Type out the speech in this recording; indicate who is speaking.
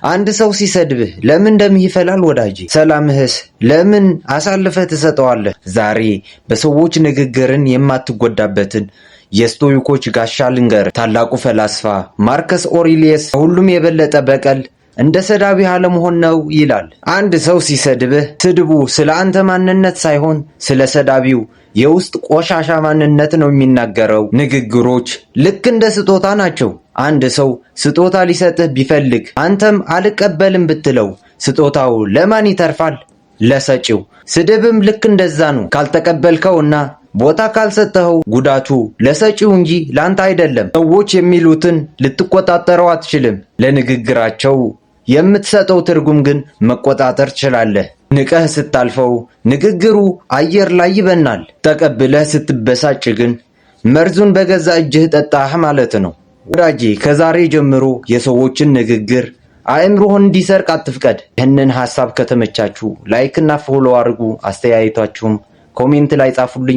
Speaker 1: አንድ ሰው ሲሰድብህ ለምን ደምህ ይፈላል ወዳጄ? ሰላምህስ ለምን አሳልፈህ ትሰጠዋለህ? ዛሬ በሰዎች ንግግርን የማትጎዳበትን የስቶይኮች ጋሻ ልንገርህ። ታላቁ ፈላስፋ ማርከስ ኦሪሊየስ ከሁሉም የበለጠ በቀል እንደ ሰዳቢ አለመሆን ነው ይላል። አንድ ሰው ሲሰድብህ ስድቡ ስለ አንተ ማንነት ሳይሆን ስለ ሰዳቢው የውስጥ ቆሻሻ ማንነት ነው የሚናገረው። ንግግሮች ልክ እንደ ስጦታ ናቸው። አንድ ሰው ስጦታ ሊሰጥህ ቢፈልግ አንተም አልቀበልም ብትለው ስጦታው ለማን ይተርፋል? ለሰጪው። ስድብም ልክ እንደዛ ነው። ካልተቀበልከውና ቦታ ካልሰጠኸው ጉዳቱ ለሰጪው እንጂ ላንተ አይደለም። ሰዎች የሚሉትን ልትቆጣጠረው አትችልም። ለንግግራቸው የምትሰጠው ትርጉም ግን መቆጣጠር ትችላለህ። ንቀህ ስታልፈው ንግግሩ አየር ላይ ይበናል። ተቀብለህ ስትበሳጭ ግን መርዙን በገዛ እጅህ ጠጣህ ማለት ነው። ወዳጄ ከዛሬ ጀምሮ የሰዎችን ንግግር አእምሮህን እንዲሰርቅ አትፍቀድ። ይህንን ሐሳብ ከተመቻችሁ ላይክ እና ፎሎ አድርጉ። አስተያየታችሁም ኮሜንት ላይ ጻፉልኝ።